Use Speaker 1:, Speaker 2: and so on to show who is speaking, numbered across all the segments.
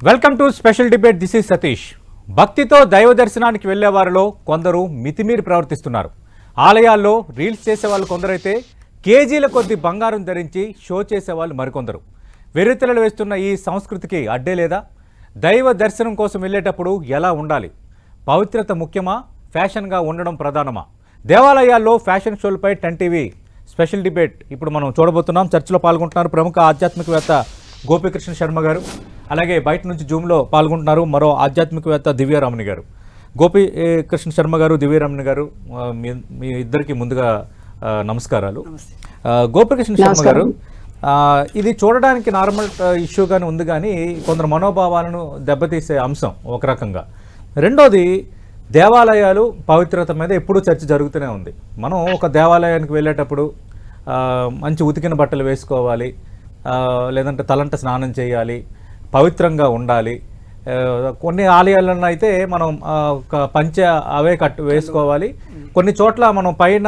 Speaker 1: Welcome to special debate. This is Satish. భక్తితో దైవ దర్శనానికి వెళ్లే వారిలో కొందరు మితిమీరి ప్రవర్తిస్తున్నారు. ఆలయాల్లో రీల్స్ చేసేవాళ్ళు కొందరైతే కేజీల కొద్ది బంగారం ధరించి షో చేసేవాళ్ళు మరికొందరు. వెర్రితెలలు వేస్తున్న ఈ సంస్కృతికి అడ్డే లేదా? దైవ దర్శనం కోసం వెళ్ళేటప్పుడు ఎలా ఉండాలి? పవిత్రత ముఖ్యమా, ఫ్యాషన్గా ఉండడం ప్రధానమా? దేవాలయాల్లో ఫ్యాషన్ షోలపై 10 టీవీ స్పెషల్ డిబేట్ ఇప్పుడు మనం చూడబోతున్నాం. చర్చలో పాల్గొంటున్నారు ప్రముఖ ఆధ్యాత్మికవేత్త గోపీకృష్ణ శర్మ గారు, అలాగే బయట నుంచి జూమ్లో పాల్గొంటున్నారు మరో ఆధ్యాత్మికవేత్త దివ్యారామణి గారు. గోపీకృష్ణ శర్మ గారు, దివ్యారామణి గారు, మీ ఇద్దరికి ముందుగా నమస్కారాలు. గోపీకృష్ణ శర్మ గారు, ఇది చూడడానికి నార్మల్ ఇష్యూగానే ఉంది, కానీ కొందరు మనోభావాలను దెబ్బతీసే అంశం ఒక రకంగా. రెండోది, దేవాలయాలు పవిత్రత మీద ఎప్పుడూ చర్చ జరుగుతూనే ఉంది. మనం ఒక దేవాలయానికి వెళ్ళేటప్పుడు మంచి ఉతికిన బట్టలు వేసుకోవాలి, లేదంటే తలంట స్నానం చేయాలి, పవిత్రంగా ఉండాలి. కొన్ని ఆలయాలను అయితే మనం పంచె అవే వేసుకోవాలి. కొన్ని చోట్ల మనం పైన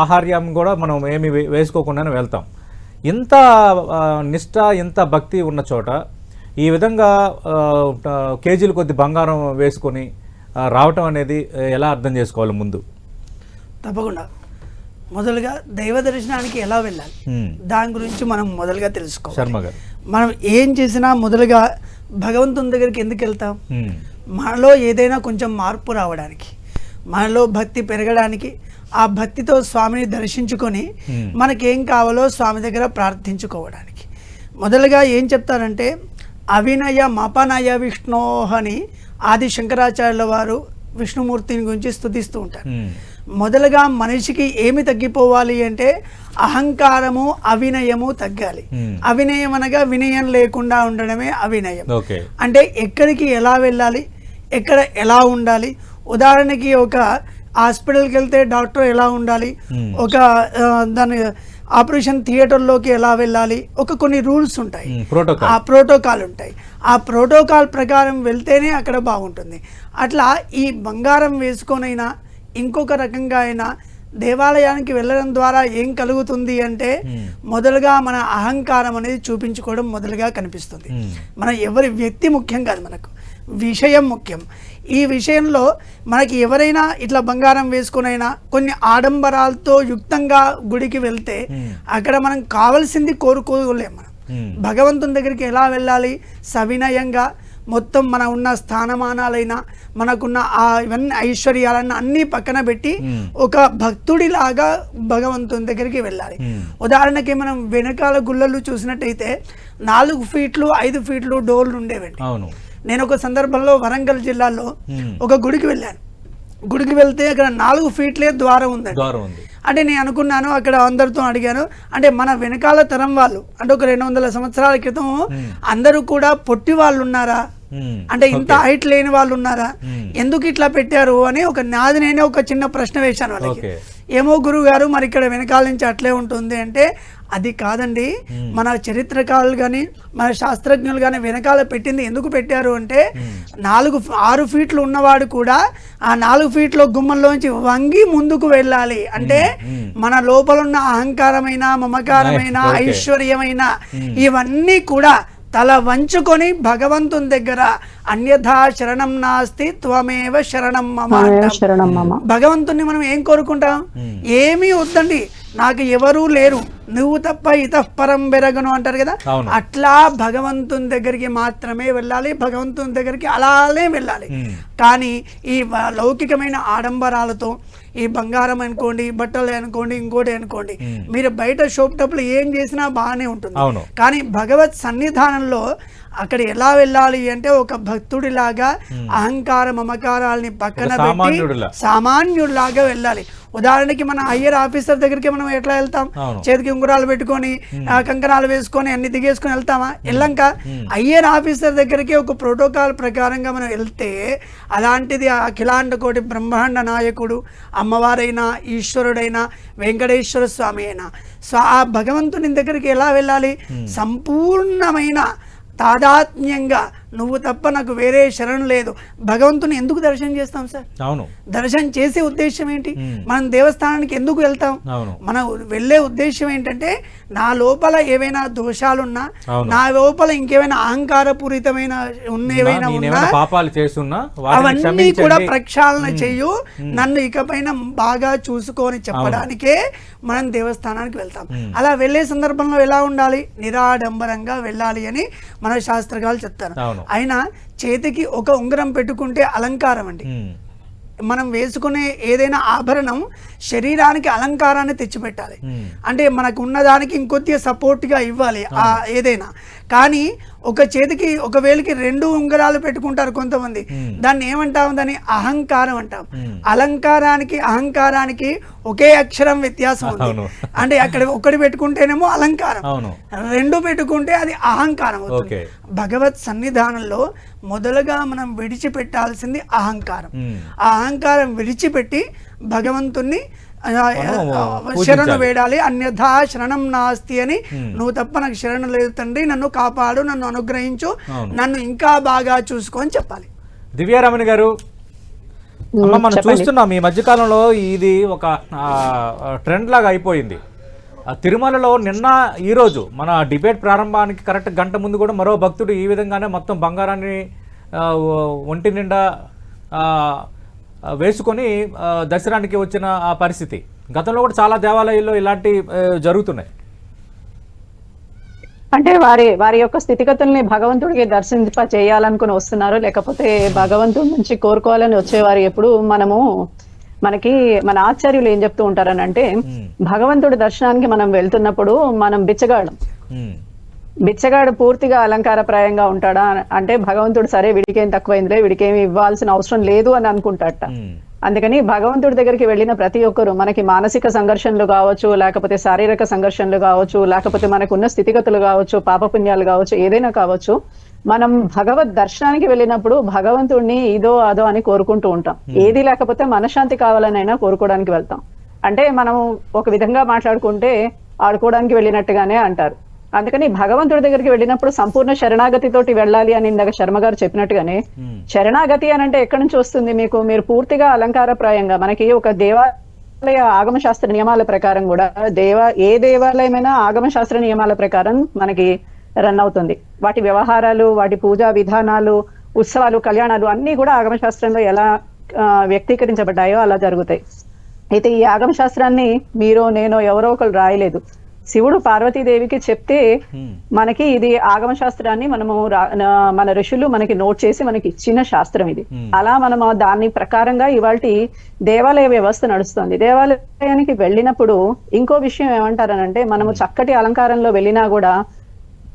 Speaker 1: ఆహార్యం కూడా మనం ఏమి వేసుకోకుండానే వెళ్తాం. ఇంత నిష్ఠ, ఇంత భక్తి ఉన్న చోట ఈ విధంగా కేజీల కొద్ది బంగారం వేసుకొని రావటం అనేది ఎలా అర్థం చేసుకోవాలి? ముందు
Speaker 2: తప్పకుండా మొదలుగా దైవ దర్శనానికి ఎలా వెళ్ళాలి దాని గురించి మనం మొదలుగా తెలుసుకోవాలి.
Speaker 1: శర్మ గారు,
Speaker 2: మనం ఏం చేసినా మొదలుగా భగవంతుని దగ్గరికి ఎందుకు వెళ్తాం? మనలో ఏదైనా కొంచెం మార్పు రావడానికి, మనలో భక్తి పెరగడానికి, ఆ భక్తితో స్వామిని దర్శించుకొని మనకేం కావాలో స్వామి దగ్గర ప్రార్థించుకోవడానికి. మొదలుగా ఏం చెప్తారంటే, అవినయ మపనయ విష్ణోహ అని ఆది శంకరాచార్యుల వారు విష్ణుమూర్తిని గురించి స్తుతిస్తూ ఉంటారు. మొదలుగా మనిషికి ఏమి తగ్గిపోవాలి అంటే అహంకారము, అవినయము తగ్గాలి. అవినయం అనగా వినయం లేకుండా ఉండడమే అవినయం. అంటే ఎక్కడికి ఎలా వెళ్ళాలి, ఎక్కడ ఎలా ఉండాలి. ఉదాహరణకి ఒక హాస్పిటల్కి వెళ్తే డాక్టర్ ఎలా ఉండాలి, ఒక దాని ఆపరేషన్ థియేటర్లోకి ఎలా వెళ్ళాలి, కొన్ని రూల్స్ ఉంటాయి, ఆ ప్రోటోకాల్ ఉంటాయి. ఆ ప్రోటోకాల్ ప్రకారం వెళ్తేనే అక్కడ బాగుంటుంది. అట్లా ఈ బంగారం వేసుకొనైనా ఇంకొక రకంగా అయినా దేవాలయానికి వెళ్ళడం ద్వారా ఏం కలుగుతుంది అంటే, మొదలుగా మన అహంకారం అనేది చూపించుకోవడం మొదలుగా కనిపిస్తుంది. మన ఎవరి వ్యక్తి ముఖ్యం కాదు, మనకు విషయం ముఖ్యం. ఈ విషయంలో మనకి ఎవరైనా ఇట్లా బంగారం వేసుకునైనా కొన్ని ఆడంబరాలతో యుక్తంగా గుడికి వెళ్తే అక్కడ మనం కావాల్సింది కోరుకోలేము. మనం భగవంతుని దగ్గరికి ఎలా వెళ్ళాలి? సవినయంగా, మొత్తం మన ఉన్న స్థానమానాలైనా, మనకున్న ఇవన్నీ ఐశ్వర్యాలన్నా అన్నీ పక్కన పెట్టి ఒక భక్తుడిలాగా భగవంతుని దగ్గరికి వెళ్ళాలి. ఉదాహరణకి మనం వెనకాల గుళ్ళలు చూసినట్టయితే 4 ఫీట్లు 5 ఫీట్లు డోర్లు ఉండేవండి. నేను ఒక సందర్భంలో వరంగల్ జిల్లాలో ఒక గుడికి వెళ్ళాను. గుడికి వెళ్తే అక్కడ 4 ఫీట్లే ద్వారం ఉందండి. అంటే నేను అనుకున్నాను, అక్కడ అందరితో అడిగాను, అంటే మన వెనకాల తరం వాళ్ళు, అంటే ఒక 200 సంవత్సరాల క్రితం అందరూ కూడా పొట్టి వాళ్ళు ఉన్నారా, అంటే ఇంత హైట్ లేని వాళ్ళు ఉన్నారా, ఎందుకు ఇట్లా పెట్టారు అని నేనే ఒక చిన్న ప్రశ్న వేశాను వాళ్ళకి. ఏమో గురువు గారు, మరి ఇక్కడ వెనకాల నుంచి అట్లే ఉంటుంది అంటే, అది కాదండి, మన చరిత్రకారులు కానీ మన శాస్త్రజ్ఞులు కానీ వెనకాల పెట్టింది ఎందుకు పెట్టారు అంటే, 6 ఫీట్లు ఉన్నవాడు కూడా ఆ 4 ఫీట్లో గుమ్మంలోంచి వంగి ముందుకు వెళ్ళాలి. అంటే మన లోపల ఉన్న అహంకారమైన, మమకారమైన, ఐశ్వర్యమైన ఇవన్నీ కూడా తల వంచుకొని భగవంతుని దగ్గర అన్యథా శరణం నాస్తి త్వమేవ శరణం మమ. భగవంతుని మనం ఏం కోరుకుంటాం? ఏమీ వద్దండి, నాకు ఎవరూ లేరు, నువ్వు తప్ప ఇతఃపరం బెరగను అంటారు కదా. అట్లా భగవంతుని దగ్గరికి మాత్రమే వెళ్ళాలి, భగవంతుని దగ్గరికి అలానే వెళ్ళాలి. కానీ ఈ లౌకికమైన ఆడంబరాలతో, ఈ బంగారం అనుకోండి, బట్టలు అనుకోండి, ఇంకోటి అనుకోండి, మీరు బయట షోప్ టప్లు ఏం చేసినా బాగానే ఉంటుంది. కానీ భగవత్ సన్నిధానంలో అక్కడ ఎలా వెళ్ళాలి అంటే, ఒక భక్తుడిలాగా అహంకార మమకారాలని పక్కన పెట్టి సామాన్యుడిలాగా వెళ్ళాలి. ఉదాహరణకి మన అయ్యర్ ఆఫీసర్ దగ్గరికి మనం ఎట్లా వెళ్తాం? చేతికి ఉంగరాలు పెట్టుకొని, కంకణాలు వేసుకొని అన్ని దిగేసుకొని వెళ్తామా? వెళ్ళంక అయ్యర్ ఆఫీసర్ దగ్గరికి ఒక ప్రోటోకాల్ ప్రకారంగా మనం వెళ్తే, అలాంటిది అఖిలాండ కోటి బ్రహ్మాండ నాయకుడు, అమ్మవారైనా, ఈశ్వరుడైనా, వెంకటేశ్వర స్వామి అయినా, ఆ భగవంతుని దగ్గరికి ఎలా వెళ్ళాలి? సంపూర్ణమైన తాదాత్మ్యంగా నువ్వు తప్ప నాకు వేరే శరణు లేదు. భగవంతుని ఎందుకు దర్శనం చేస్తాం సార్?
Speaker 1: అవును.
Speaker 2: దర్శనం చేసే ఉద్దేశం ఏంటి? మనం దేవస్థానానికి ఎందుకు వెళ్తాం? మనం వెళ్ళే ఉద్దేశం ఏంటంటే నా లోపల ఏవైనా దోషాలున్నా, నా లోపల ఇంకేమైనా అహంకారపూరితమైన ఏవైనా ఉన్నా
Speaker 1: పాపాలు చేస్తున్నా
Speaker 2: అవన్నీ కూడా ప్రక్షాళన చేయు, నన్ను ఇకపైన బాగా చూసుకొని చెప్పడానికే మనం దేవస్థానానికి వెళ్తాం. అలా వెళ్ళే సందర్భంలో ఎలా ఉండాలి? నిరాడంబరంగా వెళ్ళాలి అని మన శాస్త్రకాలు చెప్తారు. అయినా చేతికి ఒక ఉంగరం పెట్టుకుంటే అలంకారం అండి. మనం వేసుకునే ఏదైనా ఆభరణం శరీరానికి అలంకారాన్ని తెచ్చిపెట్టాలి. అంటే మనకు ఉన్నదానికి ఇంకొద్దిగా సపోర్ట్గా ఇవ్వాలి ఏదైనా. కానీ ఒక చేతికి ఒక వేలికి 2 ఉంగరాలు పెట్టుకుంటారు కొంతమంది. దాన్ని ఏమంటాం? దాన్ని అహంకారం అంటాం. అలంకారానికి అహంకారానికి ఒకే అక్షరం వ్యత్యాసం ఉంది. అంటే అక్కడ ఒకటి పెట్టుకుంటేనేమో అలంకారం, 2 పెట్టుకుంటే అది అహంకారం అవుతుంది. భగవత్ సన్నిధానంలో మొదలుగా మనం విడిచిపెట్టాల్సింది అహంకారం. ఆ అహంకారం విడిచిపెట్టి భగవంతుణ్ణి శరణు వేడాలి. అన్యథా శరణం నాస్తి అని, నువ్వు తప్ప నాకు శరణు లేదు తండ్రి, నన్ను కాపాడు, నన్ను అనుగ్రహించు, నన్ను ఇంకా బాగా చూసుకో అని చెప్పాలి.
Speaker 1: దివ్యారమణి గారు, మనం చూస్తున్నాం ఈ మధ్యకాలంలో ఇది ఒక ట్రెండ్ లాగా అయిపోయింది. తిరుమలలో నిన్న ఈరోజు మన డిబేట్ ప్రారంభానికి కరెక్ట్ గంట ముందు కూడా మరో భక్తుడు ఈ విధంగానే మొత్తం బంగారాన్ని ఒంటి నిండా వేసుకొని దర్శనానికి వచ్చిన ఆ పరిస్థితి గతంలో కూడా చాలా దేవాలయాల్లో ఇలాంటి జరుగుతున్నాయి.
Speaker 3: అంటే వారి యొక్క స్థితిగతుల్ని భగవంతుడికి దర్శింప చేయాలనుకుని వస్తున్నారు, లేకపోతే భగవంతుడి నుంచి కోరుకోవాలని వచ్చేవారు. ఎప్పుడు మనకి మన ఆచార్యులు ఏం చెప్తూ ఉంటారని అంటే, భగవంతుడి దర్శనానికి మనం వెళ్తున్నప్పుడు మనం బిచ్చగాడు పూర్తిగా అలంకారప్రాయంగా ఉంటాడా అంటే, భగవంతుడు సరే వీడికేం తక్కువైందిలే, వీడికేమి ఇవ్వాల్సిన అవసరం లేదు అని అనుకుంటాట. అందుకని భగవంతుడి దగ్గరికి వెళ్ళిన ప్రతి ఒక్కరు మనకి మానసిక సంఘర్షణలు కావచ్చు, లేకపోతే శారీరక సంఘర్షణలు కావచ్చు, లేకపోతే మనకున్న స్థితిగతులు కావచ్చు, పాపపుణ్యాలు కావచ్చు, ఏదైనా కావచ్చు, మనం భగవద్ దర్శనానికి వెళ్ళినప్పుడు భగవంతుడిని ఇదో అదో అని కోరుకుంటూ ఉంటాం. ఏది లేకపోతే మనశ్శాంతి కావాలనైనా కోరుకోవడానికి వెళ్తాం. అంటే మనం ఒక విధంగా మాట్లాడుకుంటే ఆడుకోవడానికి వెళ్ళినట్టుగానే అంటారు. అందుకని భగవంతుడి దగ్గరికి వెళ్ళినప్పుడు సంపూర్ణ శరణాగతితోటి వెళ్ళాలి అని ఇందాక శర్మ గారు చెప్పినట్టుగానే, శరణాగతి అని అంటే ఎక్కడి నుంచి వస్తుంది? మీరు పూర్తిగా అలంకారప్రాయంగా, మనకి ఒక దేవాలయ ఆగమశాస్త్ర నియమాల ప్రకారం కూడా ఏ దేవాలయమైనా ఆగమశాస్త్ర నియమాల ప్రకారం మనకి రన్ అవుతుంది. వాటి వ్యవహారాలు, వాటి పూజా విధానాలు, ఉత్సవాలు, కళ్యాణాలు అన్ని కూడా ఆగమశాస్త్రంలో ఎలా వ్యక్తీకరించబడ్డాయో అలా జరుగుతాయి. అయితే ఈ ఆగమశాస్త్రాన్ని మీరో నేనో ఎవరో ఒకరు రాయలేదు. శివుడు పార్వతీదేవికి చెప్తే మనకి ఇది ఆగమ శాస్త్రాన్ని మన ఋషులు మనకి నోట్ చేసి మనకి ఇచ్చిన శాస్త్రం ఇది. అలా మనం దాని ప్రకారంగా ఇవాళ దేవాలయ వ్యవస్థ నడుస్తుంది. దేవాలయానికి వెళ్ళినప్పుడు ఇంకో విషయం ఏమంటారనంటే, మనము చక్కటి అలంకారంలో వెళ్ళినా కూడా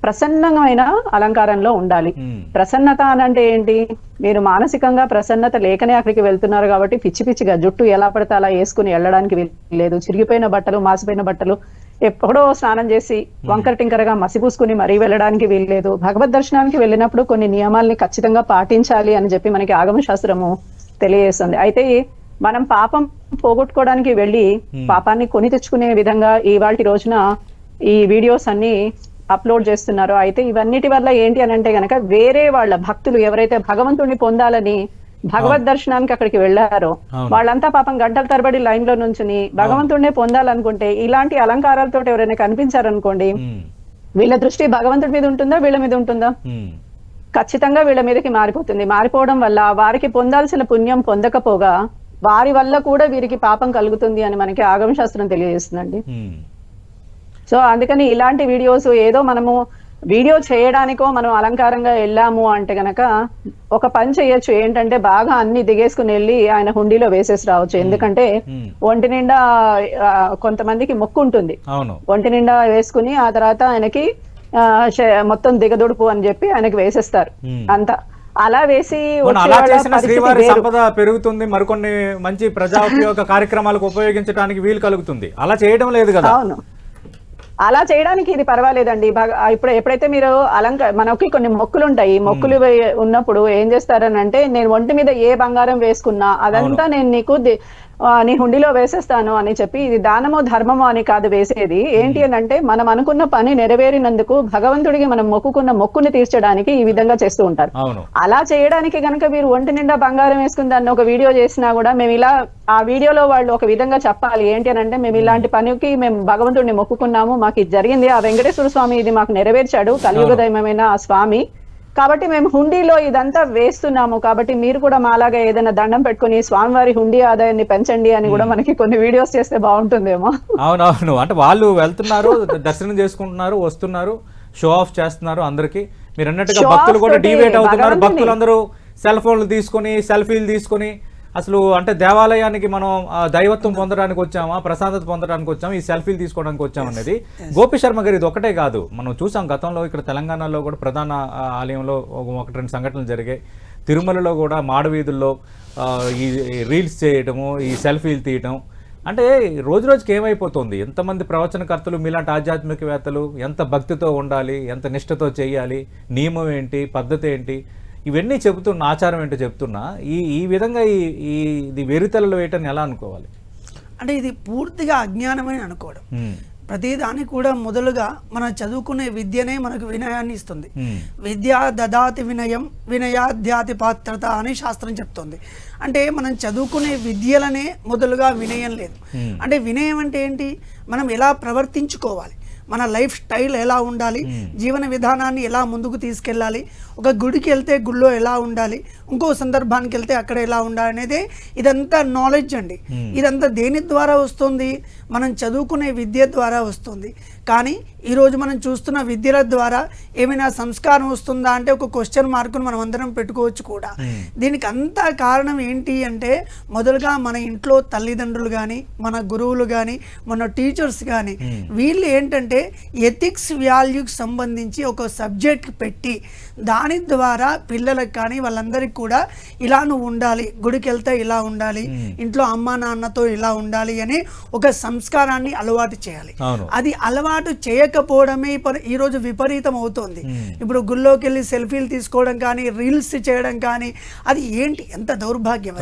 Speaker 3: ప్రసన్నమైన అలంకారంలో ఉండాలి. ప్రసన్నత అనంటే ఏంటి? మీరు మానసికంగా ప్రసన్నత లేకనే అక్కడికి వెళ్తున్నారు కాబట్టి పిచ్చి పిచ్చిగా జుట్టు ఎలా పడితే అలా వేసుకుని వెళ్ళడానికి లేదు. చిరిగిపోయిన బట్టలు, మాసిపోయిన బట్టలు, ఎప్పుడో స్నానం చేసి వంకర టింకరగా మసిపూసుకుని మరీ వెళ్ళడానికి వీల్లేదు. భగవద్ దర్శనానికి వెళ్ళినప్పుడు కొన్ని నియమాల్ని ఖచ్చితంగా పాటించాలి అని చెప్పి మనకి ఆగమ శాస్త్రము తెలియజేస్తుంది. అయితే మనం పాపం పోగొట్టుకోవడానికి వెళ్ళి పాపాన్ని కొని తెచ్చుకునే విధంగా ఇవాళ రోజున ఈ వీడియోస్ అన్ని అప్లోడ్ చేస్తున్నారు. అయితే ఇవన్నిటి వల్ల ఏంటి అని అంటే గనక, వేరే వాళ్ళ భక్తులు ఎవరైతే భగవంతుడిని పొందాలని భగవద్ దర్శనానికి అక్కడికి వెళ్ళారో వాళ్ళంతా పాపం గంటల తరబడి లైన్ లో నుంచుని భగవంతుడినే పొందాలనుకుంటే ఇలాంటి అలంకారాలతో ఎవరైనా కనిపించారనుకోండి, వీళ్ళ దృష్టి భగవంతుడి మీద ఉంటుందా, వీళ్ళ మీద ఉంటుందా? ఖచ్చితంగా వీళ్ళ మీదకి మారిపోతుంది. మారిపోవడం వల్ల వారికి పొందాల్సిన పుణ్యం పొందకపోగా వారి వల్ల కూడా వీరికి పాపం కలుగుతుంది అని మనకి ఆగమ శాస్త్రం తెలియజేస్తుందండి. సో అందుకని ఇలాంటి వీడియోస్ ఏదో మనము వీడియో చేయడానికో మనం అలంకారంగా వెళ్ళాము అంటే గనక ఒక పని చేయొచ్చు. ఏంటంటే బాగా అన్ని దిగేసుకుని వెళ్ళి ఆయన హుండీలో వేసేసి రావచ్చు. ఎందుకంటే ఒంటి నిండా కొంతమందికి మొక్కు ఉంటుంది, ఒంటి నిండా వేసుకుని ఆ తర్వాత ఆయనకి మొత్తం దిగదుడుపు అని చెప్పి ఆయనకి వేసేస్తారు. అంతా అలా వేసి
Speaker 1: సంపద పెరుగుతుంది, మరికొన్ని మంచి ప్రజా ఉపయోగ కార్యక్రమాలకు ఉపయోగించడానికి వీలు కలుగుతుంది. అలా చేయడం లేదు కదా.
Speaker 3: అవును, అలా చేయడానికి ఇది పర్వాలేదండి. ఎప్పుడైతే మీరు మనకి కొన్ని మొక్కులు ఉంటాయి, మొక్కులు ఉన్నప్పుడు ఏం చేస్తారని అంటే, నేను ఒంటి మీద ఏ బంగారం వేసుకున్నా అదంతా నేను నీకు నీ హుండీలో వేసేస్తాను అని చెప్పి, ఇది దానమో ధర్మమో అని కాదు వేసేది. ఏంటి అని అంటే మనం అనుకున్న పని నెరవేరినందుకు భగవంతుడికి మనం మొక్కుకున్న మొక్కుని తీర్చడానికి ఈ విధంగా చేస్తూ ఉంటారు. అలా చేయడానికి గనక మీరు ఒంటి నిండా బంగారం వేసుకుని దాన్ని ఒక వీడియో చేసినా కూడా మేము ఇలా ఆ వీడియోలో వాళ్ళు ఒక విధంగా చెప్పాలి ఏంటి అని అంటే, మేము ఇలాంటి పనికి మేము భగవంతుడిని మొక్కుకున్నాము, మాకు ఇది జరిగింది, ఆ వెంకటేశ్వర స్వామి ఇది మాకు నెరవేర్చాడు, కలియుగ దైవమైన ఆ స్వామి, కాబట్టి మేము హుండీలో ఇదంతా వేస్తున్నాము, కాబట్టి మీరు కూడా మాలాగా ఏదైనా దండం పెట్టుకుని స్వామివారి హుండీ ఆదాయాన్ని పెంచండి అని కూడా మనకి కొన్ని వీడియోస్ చేస్తే బాగుంటుందేమో.
Speaker 1: అవునవును, అంటే వాళ్ళు వెళ్తున్నారు, దర్శనం చేసుకుంటున్నారు, వస్తున్నారు, షో ఆఫ్ చేస్తున్నారు అందరికి. మీరు అన్నట్టుగా భక్తులు కూడా డివేట్ అవుతున్నారు. భక్తులు అందరూ సెల్ ఫోన్లు తీసుకొని సెల్ఫీలు తీసుకొని, అసలు అంటే దేవాలయానికి మనం దైవత్వం పొందడానికి వచ్చామా, ప్రశాంతత పొందడానికి వచ్చామా, ఈ సెల్ఫీలు తీసుకోవడానికి వచ్చామనేది. గోపి శర్మ గారు ఇది ఒకటే కాదు, మనం చూసాం గతంలో ఇక్కడ తెలంగాణలో కూడా ప్రధాన ఆలయంలో 1-2 సంఘటనలు జరిగాయి. తిరుమలలో కూడా మాడవీధుల్లో ఈ రీల్స్ చేయటము, ఈ సెల్ఫీలు తీయటం, అంటే రోజు రోజుకి ఏమైపోతుంది. ఎంతమంది ప్రవచనకర్తలు మీలాంటి ఆధ్యాత్మికవేత్తలు ఎంత భక్తితో ఉండాలి, ఎంత నిష్ఠతో చేయాలి, నియమం ఏంటి, పద్ధతి ఏంటి, ఇవన్నీ చెబుతున్న ఆచారం ఏంటో చెప్తున్నా, ఈ విధంగా ఇది వెరితలలో వేయటం ఎలా అనుకోవాలి?
Speaker 2: అంటే ఇది పూర్తిగా అజ్ఞానమని అనుకోవడం. ప్రతిదానికి కూడా మొదలుగా మనం చదువుకునే విద్యనే మనకు వినయాన్ని ఇస్తుంది. విద్య దదాతి వినయం వినయాధ్యాతి పాత్రత అని శాస్త్రం చెప్తుంది. అంటే మనం చదువుకునే విద్యలనే మొదలుగా వినయం లేదు. అంటే వినయం అంటే ఏంటి, మనం ఎలా ప్రవర్తించుకోవాలి, మన లైఫ్ స్టైల్ ఎలా ఉండాలి, జీవన విధానాన్ని ఎలా ముందుకు తీసుకెళ్ళాలి, ఒక గుడికి వెళ్తే గుడిలో ఎలా ఉండాలి, ఇంకో సందర్భానికి వెళ్తే అక్కడ ఎలా ఉండాలి అనేది ఇదంతా నాలెడ్జ్ అండి. ఇదంతా దేని ద్వారా వస్తుంది, మనం చదువుకునే విద్య ద్వారా వస్తుంది. కానీ ఈరోజు మనం చూస్తున్న విద్యల ద్వారా ఏమైనా సంస్కారం వస్తుందా అంటే ఒక క్వశ్చన్ మార్కును మనం అందరం పెట్టుకోవచ్చు కూడా. దీనికి అంతా కారణం ఏంటి అంటే, మొదలుగా మన ఇంట్లో తల్లిదండ్రులు కానీ, మన గురువులు కానీ, మన టీచర్స్ కానీ, వీళ్ళు ఏంటంటే ఎథిక్స్ వాల్యూకి సంబంధించి ఒక సబ్జెక్ట్ పెట్టి దాని ద్వారా పిల్లలకు కానీ వాళ్ళందరికీ కూడా ఇలా నువ్వు ఉండాలి, గుడికి వెళ్తే ఇలా ఉండాలి, ఇంట్లో అమ్మా నాన్నతో ఇలా ఉండాలి అని ఒక సంస్కారాన్ని అలవాటు చేయాలి. అది అలవాటు చేయకపోవడమే ఈరోజు విపరీతం అవుతుంది. ఇప్పుడు గుళ్ళోకి వెళ్ళి సెల్ఫీలు తీసుకోవడం కానీ, రీల్స్ చేయడం కానీ, అది ఏంటి, ఎంత దౌర్భాగ్యం.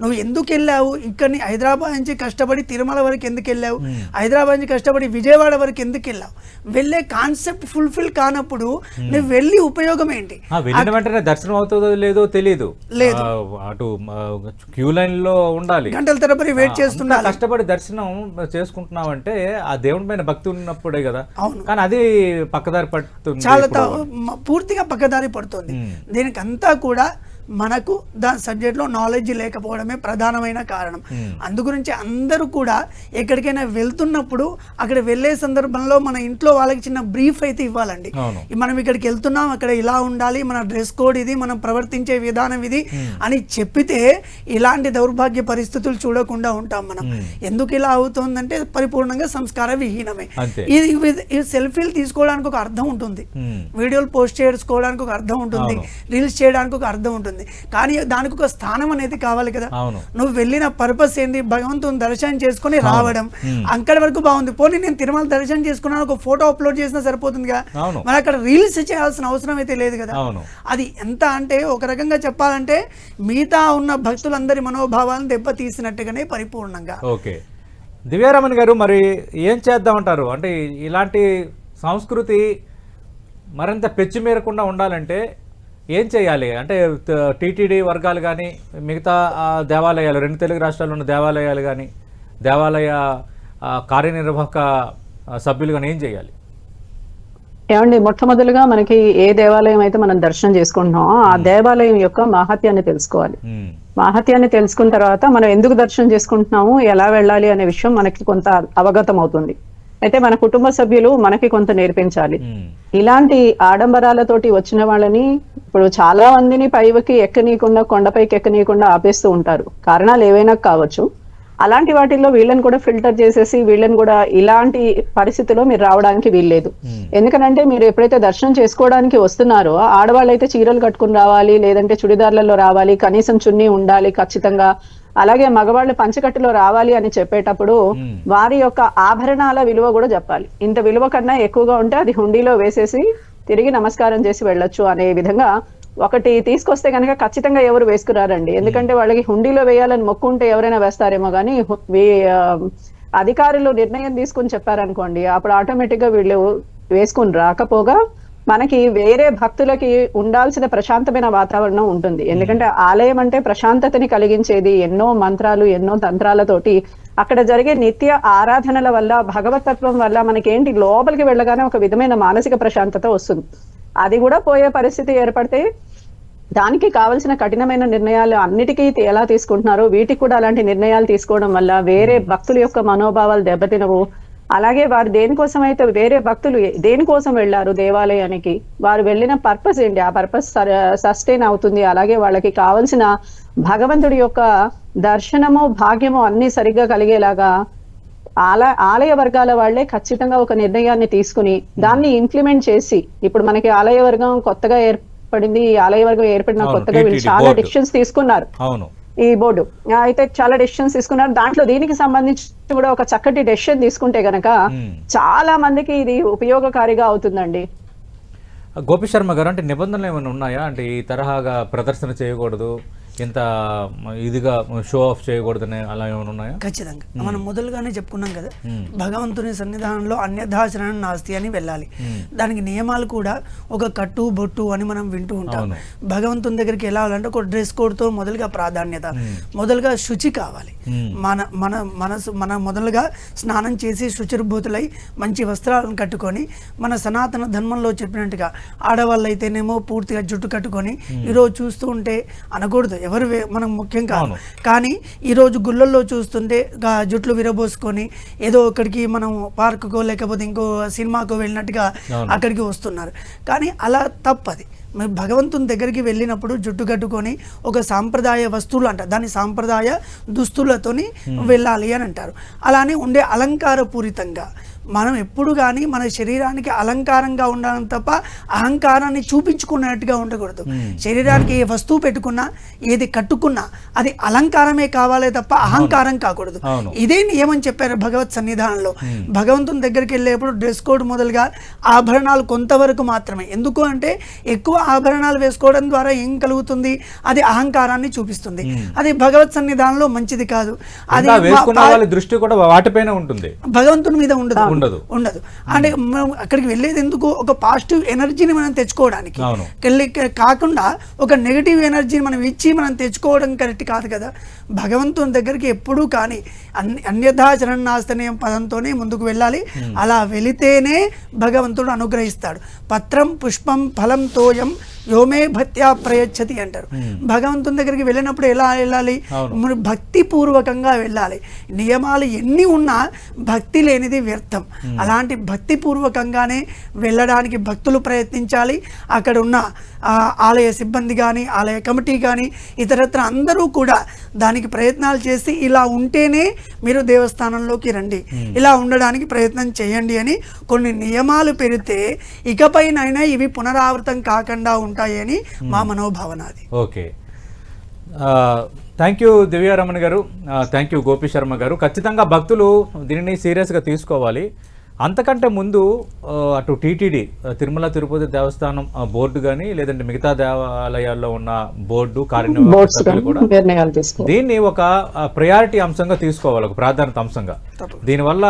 Speaker 2: నువ్వు ఎందుకు వెళ్ళావు, ఇక్కడిని హైదరాబాద్ నుంచి కష్టపడి తిరుమల వరకు ఎందుకు వెళ్ళావు, హైదరాబాద్ నుంచి కష్టపడి విజయవాడ వరకు ఎందుకు వెళ్ళావు, వెళ్ళే కాన్సెప్ట్ ఫుల్ఫిల్ కానప్పుడు నువ్వు వెళ్ళి ఉపయోగం ఏంటి?
Speaker 1: వెళ్ళిన వెంటనే దర్శనం అవుతుందో లేదో తెలియదు, అటు క్యూ లైన్ లో ఉండాలి,
Speaker 2: గంటల తరబడి వెయిట్ చేస్తున్నా,
Speaker 1: కష్టపడి దర్శనం చేసుకుంటున్నావంటే ఆ దేవుడి పైన భక్తి ఉన్నప్పుడే కదా. కానీ అది పక్కదారి పడుతుంది,
Speaker 2: చాలా పూర్తిగా పక్కదారి పడుతుంది. దీనికి అంతా కూడా మనకు దాని సబ్జెక్ట్లో నాలెడ్జ్ లేకపోవడమే ప్రధానమైన కారణం. అందుగురించి అందరూ కూడా ఎక్కడికైనా వెళ్తున్నప్పుడు అక్కడ వెళ్ళే సందర్భంలో మన ఇంట్లో వాళ్ళకి చిన్న బ్రీఫ్ అయితే ఇవ్వాలండి. మనం ఇక్కడికి వెళ్తున్నాం, అక్కడ ఇలా ఉండాలి, మన డ్రెస్ కోడ్ ఇది, మనం ప్రవర్తించే విధానం ఇది అని చెప్పితే ఇలాంటి దౌర్భాగ్య పరిస్థితులు చూడకుండా ఉంటాం మనం. ఎందుకు ఇలా అవుతుందంటే పరిపూర్ణంగా సంస్కార విహీనమే. ఈ సెల్ఫీలు తీసుకోవడానికి ఒక అర్థం ఉంటుంది, వీడియోలు పోస్ట్ చేసుకోవడానికి ఒక అర్థం ఉంటుంది, రీల్స్ చేయడానికి ఒక అర్థం ఉంటుంది. కానీ దానికి ఒక స్థానం అనేది కావాలి కదా. నువ్వు వెళ్ళిన పర్పస్ ఏంది, భగవంతుని దర్శనం చేసుకుని రావడం, అక్కడి వరకు బాగుంది. పోనీ నేను తిరుమల దర్శనం చేసుకున్నాను, ఒక ఫోటో అప్లోడ్ చేసినా సరిపోతుంది కదా, మరి అక్కడ రీల్స్ చేయాల్సిన అవసరం అయితే లేదు కదా. అది ఎంత అంటే ఒక రకంగా చెప్పాలంటే మిగతా ఉన్న భక్తులందరి మనోభావాలను దెబ్బతీసినట్టుగానే పరిపూర్ణంగా.
Speaker 1: ఓకే, దివ్యారమణి గారు, మరి ఏం చేద్దామంటారు? అంటే ఇలాంటి సంస్కృతి మరింత పెచ్చిమేరకుండా ఉండాలంటే ఏం చేయాలి? అంటే టీటీడీ వర్గాలు కానీ, మిగతా దేవాలయాలు, 2 తెలుగు రాష్ట్రాల్లో ఉన్న దేవాలయాలు కానీ, దేవాలయ కార్యనిర్వాహక సభ్యులు కానీ ఏం చేయాలి?
Speaker 3: ఏమండి, మొట్టమొదలుగా మనకి ఏ దేవాలయం అయితే మనం దర్శనం చేసుకుంటున్నామో ఆ దేవాలయం యొక్క మహత్యాన్ని తెలుసుకోవాలి. మహత్యాన్ని తెలుసుకున్న తర్వాత మనం ఎందుకు దర్శనం చేసుకుంటున్నాము, ఎలా వెళ్ళాలి అనే విషయం మనకి కొంత అవగతం అవుతుంది. అయితే మన కుటుంబ సభ్యులు మనకి కొంత నేర్పించాలి. ఇలాంటి ఆడంబరాలతోటి వచ్చిన వాళ్ళని ఇప్పుడు చాలా మందిని పైకి ఎక్కనీయకుండా, కొండపైకి ఎక్కనీయకుండా ఆపేస్తూ ఉంటారు. కారణాలు ఏవైనా కావచ్చు. అలాంటి వాటిల్లో వీళ్ళని కూడా ఫిల్టర్ చేసేసి వీళ్ళని కూడా ఇలాంటి పరిస్థితిలో మీరు రావడానికి వీల్లేదు. ఎందుకంటే మీరు ఎప్పుడైతే దర్శనం చేసుకోవడానికి వస్తున్నారో ఆడవాళ్ళు అయితే చీరలు కట్టుకుని రావాలి, లేదంటే చుడిదార్లలో రావాలి, కనీసం చున్నీ ఉండాలి ఖచ్చితంగా. అలాగే మగవాళ్ళు పంచకట్టులో రావాలి అని చెప్పేటప్పుడు వారి యొక్క ఆభరణాల విలువ కూడా చెప్పాలి. ఇంత విలువ కన్నా ఎక్కువగా ఉంటే అది హుండీలో వేసేసి తిరిగి నమస్కారం చేసి వెళ్ళొచ్చు అనే విధంగా ఒకటి తీసుకొస్తే కనుక ఖచ్చితంగా ఎవరు వేసుకురారండి. ఎందుకంటే వాళ్ళకి హుండీలో వేయాలని మొక్కుంటే ఎవరైనా వేస్తారేమో కానీ అధికారులు నిర్ణయం తీసుకుని చెప్పారనుకోండి, అప్పుడు ఆటోమేటిక్ గా వీళ్ళు వేసుకుని రాకపోగా మనకి వేరే భక్తులకి ఉండాల్సిన ప్రశాంతమైన వాతావరణం ఉంటుంది. ఎందుకంటే ఆలయం అంటే ప్రశాంతతని కలిగించేది. ఎన్నో మంత్రాలు, ఎన్నో తంత్రాలతోటి అక్కడ జరిగే నిత్య ఆరాధనల వల్ల, భగవతత్వం వల్ల మనకేంటి లోపలికి వెళ్ళగానే ఒక విధమైన మానసిక ప్రశాంతత వస్తుంది. అది కూడా పోయే పరిస్థితి ఏర్పడితే దానికి కావలసిన కఠినమైన నిర్ణయాలు అన్నిటికీ ఎలా తీసుకుంటున్నారో వీటికి కూడా అలాంటి నిర్ణయాలు తీసుకోవడం వల్ల వేరే భక్తుల యొక్క మనోభావాలు దెబ్బతినవు. అలాగే వారు దేనికోసం అయితే వేరే భక్తులు దేనికోసం వెళ్ళారు దేవాలయానికి, వారు వెళ్ళిన పర్పస్ ఏంటి, ఆ పర్పస్ సస్టైన్ అవుతుంది. అలాగే వాళ్ళకి కావలసిన భగవంతుడి యొక్క దర్శనము, భాగ్యము అన్ని సరిగ్గా కలిగేలాగా ఆలయ వర్గాల వాళ్లే ఖచ్చితంగా ఒక నిర్ణయాన్ని తీసుకుని దాన్ని ఇంప్లిమెంట్ చేసి, ఇప్పుడు మనకి ఆలయ వర్గం కొత్తగా ఏర్పడింది, ఈ ఆలయ వర్గం ఏర్పడిన కొత్తగా వీళ్ళు చాలా డిసిషన్స్ తీసుకున్నారు. ఈ బోర్డు అయితే చాలా డెసిషన్స్ తీసుకున్నారు. దాంట్లో దీనికి సంబంధించి కూడా ఒక చక్కటి డెసిషన్ తీసుకుంటే గనక చాలా మందికి ఇది ఉపయోగకారిగా అవుతుందండి.
Speaker 1: గోపి శర్మ గారు, అంటే నిబంధనలు ఏమైనా ఉన్నాయా? అంటే ఈ తరహాగా ప్రదర్శన చేయకూడదు, ఇంత ఇదిగా షో ఆఫ్ చేయకూడదని అలా ఏమైనా ఉన్నాయా?
Speaker 2: ఖచ్చితంగా మనం మొదలుగానే చెప్పుకున్నాం కదా, భగవంతుని సన్నిధానంలో అన్యథాచరణ నాస్తి అని వెళ్ళాలి. దానికి నియమాలు కూడా ఒక కట్టు బొట్టు అని మనం వింటూ ఉంటాం. భగవంతుని దగ్గరికి వెళ్ళాలంటే ఒక డ్రెస్ కోడ్తో మొదలుగా ప్రాధాన్యత, మొదలుగా శుచి కావాలి. మన మొదలుగా స్నానం చేసి శుచిర్భూతులై మంచి వస్త్రాలను కట్టుకొని, మన సనాతన ధర్మంలో చెప్పినట్టుగా ఆడవాళ్ళు అయితేనేమో పూర్తిగా జుట్టు కట్టుకొని, ఈరోజు చూస్తూ ఉంటే అనకూడదు ఎవరు మనం ముఖ్యం కాదు, కానీ ఈరోజు గుళ్ళల్లో చూస్తుంటే జుట్లు విరబోసుకొని ఏదో ఒకడికి మనం పార్కుకో లేకపోతే ఇంకో సినిమాకో వెళ్ళినట్టుగా అక్కడికి వస్తున్నారు. కానీ అలా తప్పది. భగవంతుని దగ్గరికి వెళ్ళినప్పుడు జుట్టు కట్టుకొని ఒక సాంప్రదాయ వస్తువులు అంటారు, దాని సాంప్రదాయ దుస్తులతోని వెళ్ళాలి అని అంటారు. అలానే ఉండే అలంకారపూరితంగా మనం ఎప్పుడు కానీ మన శరీరానికి అలంకారంగా ఉండాలని తప్ప అహంకారాన్ని చూపించుకున్నట్టుగా ఉండకూడదు. శరీరానికి ఏ వస్తువు పెట్టుకున్నా, ఏది కట్టుకున్నా అది అలంకారమే కావాలే తప్ప అహంకారం కాకూడదు. ఇదే నియమం చెప్పారు భగవత్ సన్నిధానంలో. భగవంతుని దగ్గరికి వెళ్ళేప్పుడు డ్రెస్ కోడ్ మొదలుగా ఆభరణాలు కొంతవరకు మాత్రమే. ఎందుకు అంటే ఎక్కువ ఆభరణాలు వేసుకోవడం ద్వారా ఏం కలుగుతుంది, అది అహంకారాన్ని చూపిస్తుంది. అది భగవత్ సన్నిధానంలో మంచిది కాదు. అది
Speaker 1: దృష్టి కూడా వాటిపైన ఉంటుంది,
Speaker 2: భగవంతుని మీద ఉండదు. అంటే మనం అక్కడికి వెళ్ళేది ఎందుకు, ఒక పాజిటివ్ ఎనర్జీని మనం తెచ్చుకోవడానికి కాకుండా ఒక నెగిటివ్ ఎనర్జీని మనం ఇచ్చి మనం తెచ్చుకోవడం కరెక్ట్ కాదు కదా. భగవంతుని దగ్గరికి ఎప్పుడూ కానీ అన్యథాచరణ నాస్తనే పదంతోనే ముందుకు వెళ్ళాలి. అలా వెళితేనే భగవంతుడు అనుగ్రహిస్తాడు. పత్రం పుష్పం ఫలం తోయం యోమే భక్త్యా ప్రయచ్చతి అంటారు. భగవంతుని దగ్గరికి వెళ్ళినప్పుడు ఎలా వెళ్ళాలి, భక్తి పూర్వకంగా వెళ్ళాలి. నియమాలు ఎన్ని ఉన్నా భక్తి లేనిది వ్యర్థం. అలాంటి భక్తి పూర్వకంగానే వెళ్ళడానికి భక్తులు ప్రయత్నించాలి. అక్కడ ఉన్న ఆలయ సిబ్బంది కానీ, ఆలయ కమిటీ కానీ, ఇతరత్ర అందరూ కూడా దానికి ప్రయత్నాలు చేసి ఇలా ఉంటేనే మీరు దేవస్థానంలోకి రండి, ఇలా ఉండడానికి ప్రయత్నం చేయండి అని కొన్ని నియమాలు పెడితే ఇకపైనైనా ఇవి పునరావృతం కాకుండా ఉంటాయని మా మనోభావన. అది
Speaker 1: ఓకే. థ్యాంక్ యూ దివ్యారమణ గారు, థ్యాంక్ యూ గోపి శర్మ గారు. ఖచ్చితంగా భక్తులు దీనిని సీరియస్గా తీసుకోవాలి. అంతకంటే ముందు అటు టీటీడీ తిరుమల తిరుపతి దేవస్థానం బోర్డు కానీ, లేదంటే మిగతా దేవాలయాల్లో ఉన్న బోర్డు కార్యనిర్వాహకులు కూడా దీన్ని ఒక ప్రయారిటీ అంశంగా తీసుకోవాలి, ఒక ప్రాధాన్యత అంశంగా. దీనివల్ల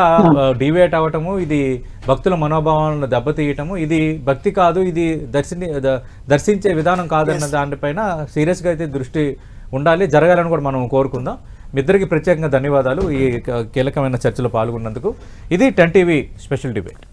Speaker 1: డివేట్ అవ్వటము, ఇది భక్తుల మనోభావాలను దెబ్బతీయటము, ఇది భక్తి కాదు, ఇది దర్శించే విధానం కాదన్న దానిపైన సీరియస్గా అయితే దృష్టి ఉండాలి, జరగాలని కూడా మనం కోరుకుందాం. మీ ఇద్దరికి ప్రత్యేకంగా ధన్యవాదాలు ఈ కీలకమైన చర్చలో పాల్గొన్నందుకు. ఇది 10 టీవీ స్పెషల్ డిబేట్.